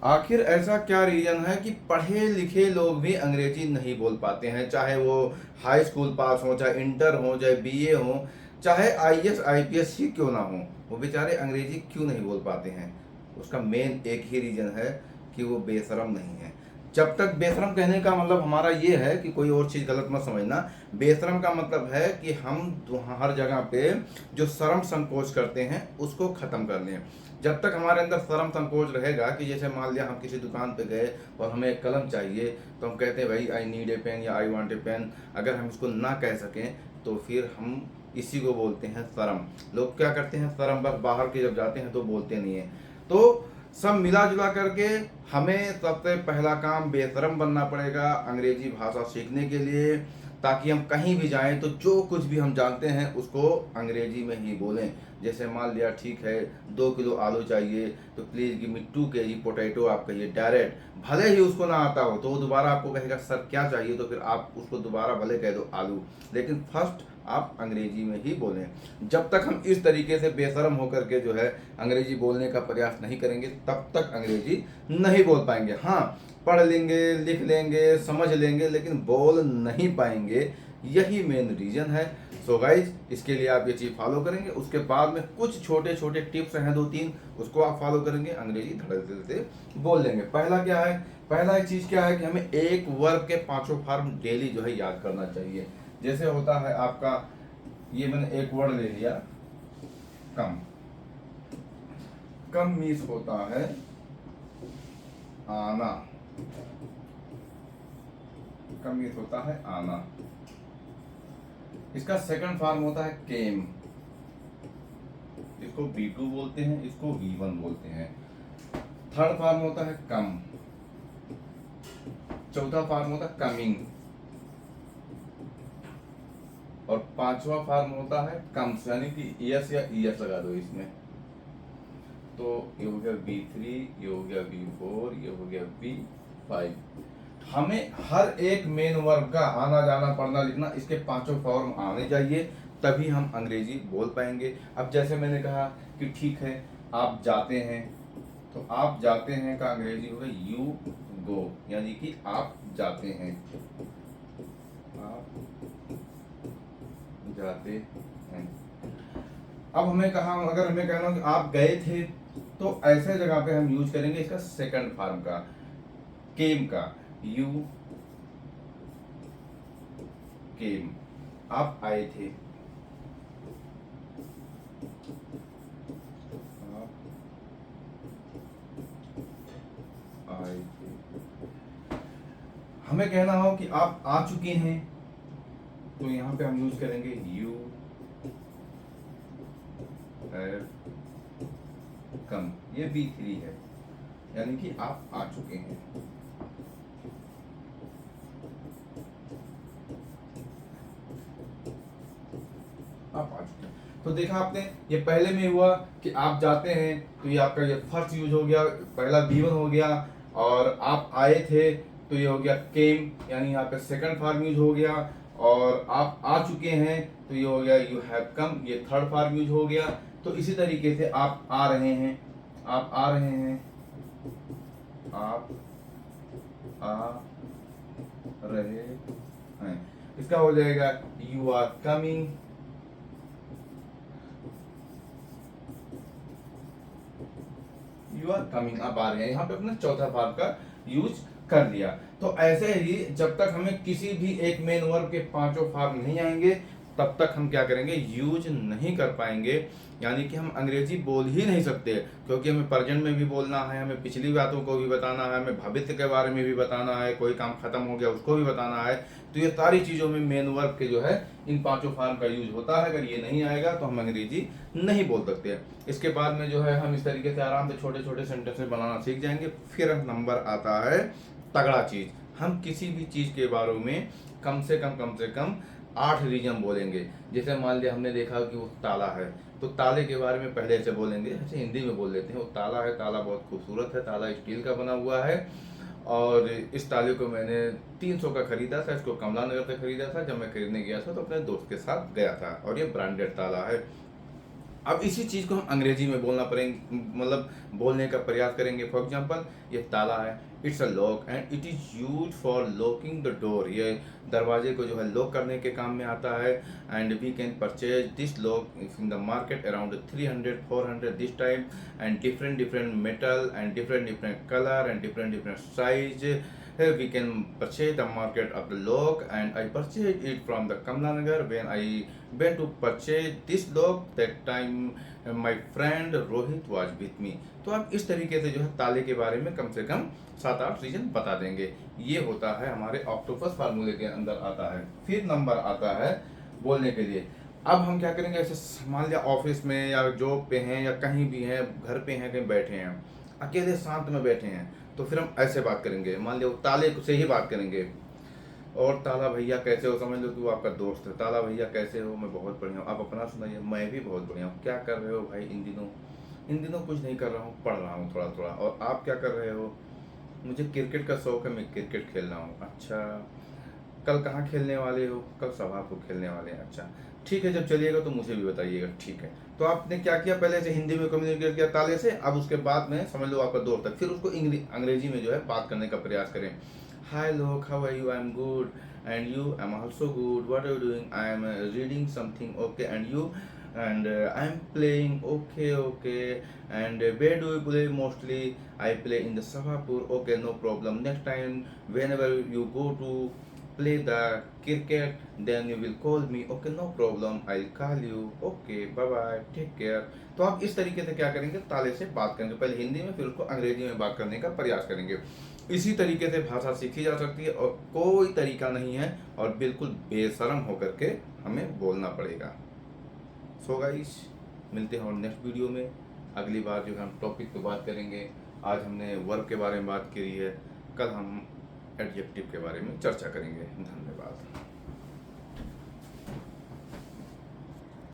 आखिर ऐसा क्या रीजन है कि पढ़े लिखे लोग भी अंग्रेजी नहीं बोल पाते हैं, चाहे वो हाई स्कूल पास हो, चाहे इंटर हो, चाहे बीए हो, चाहे आईएएस आईपीएस ही क्यों ना हो, वो बेचारे अंग्रेजी क्यों नहीं बोल पाते हैं? उसका मेन एक ही रीजन है कि वो बेशरम नहीं है। जब तक बेशरम कहने का मतलब हमारा ये है कि कोई और चीज़ गलत मत समझना। बेशरम का मतलब है कि हम हर जगह पे जो शर्म संकोच करते हैं उसको ख़त्म कर लें। जब तक हमारे अंदर शर्म संकोच रहेगा कि जैसे मान लिया हम किसी दुकान पे गए और हमें एक कलम चाहिए, तो हम कहते हैं भाई आई नीड ए पेन या आई वांट ए पेन। अगर हम इसको ना कह सकें तो फिर हम इसी को बोलते हैं शर्म। लोग क्या करते हैं, शर्म बस बाहर के जब जाते हैं तो बोलते नहीं है। तो सब मिला जुला करके हमें सबसे पहला काम बेशरम बनना पड़ेगा अंग्रेजी भाषा सीखने के लिए, ताकि हम कहीं भी जाएं तो जो कुछ भी हम जानते हैं उसको अंग्रेजी में ही बोलें। जैसे मान लिया ठीक है 2 किलो आलू चाहिए, तो please give me 2 kg potato आप कहिए डायरेक्ट। भले ही उसको ना आता हो तो वो दोबारा आपको कहेगा सर क्या चाहिए, तो फिर आप उसको दोबारा भले कह दो आलू, लेकिन फर्स्ट आप अंग्रेजी में ही बोलें। जब तक हम इस तरीके से बेशरम होकर के जो है अंग्रेजी बोलने का प्रयास नहीं करेंगे तब तक अंग्रेजी नहीं बोल पाएंगे। हाँ, पढ़ लेंगे, लिख लेंगे, समझ लेंगे, लेकिन बोल नहीं पाएंगे। यही मेन रीजन है। सो गाइज, इसके लिए आप ये चीज़ फॉलो करेंगे, उसके बाद में कुछ छोटे छोटे टिप्स हैं 2-3, उसको आप फॉलो करेंगे, अंग्रेजी धड़ल्ले से बोल लेंगे। पहला क्या है, पहला एक चीज़ क्या है कि हमें एक वर्ब के 5 फॉर्म डेली जो है याद करना चाहिए। जैसे होता है आपका, ये मैंने एक वर्ड ले लिया कम। कम मीन्स होता है आना। कम मीन्स होता है आना। इसका सेकंड फॉर्म होता है केम। इसको V2 बोलते हैं, इसको V1 बोलते हैं। थर्ड फॉर्म होता है कम। चौथा फॉर्म होता है कमिंग। और पांचवा फॉर्म होता है कम्स, यानी कि एस या ईएस लगा दो इसमें। तो ये हो गया V3, ये हो गया V4, ये हो गया V5। हमें हर एक मेन वर्ब का आना जाना पढ़ना लिखना इसके 5 फॉर्म आने चाहिए, तभी हम अंग्रेजी बोल पाएंगे। अब जैसे मैंने कहा कि ठीक है आप जाते हैं, तो आप जाते हैं का अंग्रेजी होगा यू गो, यानी कि आप जाते हैं। आप जाते हैं। अब हमें कहा, अगर हमें कहना हो कि आप गए थे, तो ऐसे जगह पे हम यूज करेंगे इसका सेकंड फॉर्म का, केम का। यू केम, आप आए थे। आप आए थे। हमें कहना हो कि आप आ चुके हैं, तो यहां पे हम यूज करेंगे यू हैव कम। ये B3 है, यानी कि आप आ चुके हैं। आप आ चुके हैं। तो देखा आपने, ये पहले में हुआ कि आप जाते हैं, तो ये आपका ये फर्स्ट यूज हो गया, पहला B1 हो गया। और आप आए थे, तो ये हो गया केम, यानी यहाँ पे सेकंड फॉर्म यूज हो गया। और आप आ चुके हैं, तो ये हो गया यू हैव कम, ये थर्ड फॉर्म यूज हो गया। तो इसी तरीके से आप आ रहे हैं, आप आ रहे हैं, आप आ रहे हैं, इसका हो जाएगा you are coming. You are coming, आप आ रहे हैं, यहाँ पे अपना चौथा फॉर्म का यूज कर लिया। तो ऐसे ही जब तक हमें किसी भी एक मेन वर्ब के 5 फॉर्म नहीं आएंगे, तब तक हम क्या करेंगे, यूज नहीं कर पाएंगे। यानी कि हम अंग्रेजी बोल ही नहीं सकते, क्योंकि हमें प्रेजेंट में भी बोलना है, हमें पिछली बातों को भी बताना है, हमें भविष्य के बारे में भी बताना है, कोई काम खत्म हो गया उसको भी बताना है। तो ये सारी चीज़ों में मेन वर्ब के जो है इन 5 फॉर्म का यूज होता है। अगर ये नहीं आएगा तो हम अंग्रेजी नहीं बोल सकते। इसके बाद में जो है हम इस तरीके से आराम से छोटे छोटे सेंटेंसेस बनाना सीख जाएंगे। फिर नंबर आता है तगड़ा चीज़, हम किसी भी चीज़ के बारे में कम से कम 8 रीजन बोलेंगे। जैसे मान लिया हमने देखा कि वो ताला है, तो ताले के बारे में पहले ऐसे बोलेंगे, ऐसे हिंदी में बोल लेते हैं, वो ताला है, ताला बहुत खूबसूरत है, ताला स्टील का बना हुआ है, और इस ताले को मैंने 300 का खरीदा था, इसको कमला नगर से खरीदा था, जब मैं खरीदने गया था तो अपने दोस्त के साथ गया था, और ये ब्रांडेड ताला है। अब इसी चीज़ को हम अंग्रेजी में बोलना पड़ेंगे, मतलब बोलने का प्रयास करेंगे। फॉर एग्जांपल, ये ताला है, it's a lock and it is use for locking the door. ये दरवाजे को जो है लॉक करने के काम में आता है। And we can purchase this lock in the market around 300-400 this time, and different different metal and different different colour and different different size. We can purchase the market of the lock, and I purchased it from the Kamlanagar. When I went to purchase this lock, that time my friend Rohit was with me. तो आप इस तरीके से जो है ताले के बारे में कम से कम 7-8 रीजन बता देंगे। ये होता है हमारे ऑक्टोपस फार्मूले के अंदर आता है। फिर नंबर आता है बोलने के लिए। अब हम क्या करेंगे, ऐसे मान लिया ऑफिस में या जॉब पे हैं या कहीं भी हैं, घर पे हैं, कहीं बैठे हैं, अकेले शांत में बैठे हैं, तो फिर हम ऐसे बात करेंगे। मान लो ताले से ही बात करेंगे। और ताला भैया कैसे हो, समझ लो कि वो आपका दोस्त है। ताला भैया कैसे हो, मैं बहुत बढ़िया हूँ, आप अपना सुनाइए। मैं भी बहुत बढ़िया हूँ। क्या कर रहे हो भाई इन दिनों? इन दिनों कुछ नहीं कर रहा हूँ, पढ़ रहा हूँ थोड़ा थोड़ा। और आप क्या कर रहे हो? मुझे क्रिकेट का शौक है, मैं क्रिकेट खेल रहा हूँ। अच्छा, कल कहाँ खेलने वाले हो? कल सभापुर खेलने वाले हैं। अच्छा ठीक है, जब चलिएगा तो मुझे भी बताइएगा। ठीक है। तो आपने क्या किया, पहले से हिंदी में कम्युनिकेट किया ताले से, अब उसके बाद में समझ लो आपका दोस्त है, फिर उसको अंग्रेजी में जो है बात करने का प्रयास करें। हाय लोग, how are you? I am good and you? I am also good. What are you doing? I am reading something. Okay and you? and I am playing. Okay, and where do you play mostly? I play in the Savapur. Okay, no problem. Next time whenever you go to play the cricket, then you will call me. Okay, no problem, I'll call you. Okay, bye bye, take care. तो आप इस तरीके से क्या करेंगे, ताले से बात करेंगे, पहले हिंदी में फिर उसको अंग्रेजी में बात करने का प्रयास करेंगे। इसी तरीके से भाषा सीखी जा सकती है और कोई तरीका नहीं है, और बिल्कुल बेशरम होकर के हमें बोलना पड़ेगा। सो गाइस, मिलते हैं और नेक्स्ट वीडियो में। अगली बार जो है हम टॉपिक पे बात करेंगे। आज हमने वर्ब के बारे में बात करी है, कल हम एडजेक्टिव के बारे में चर्चा करेंगे। धन्यवाद।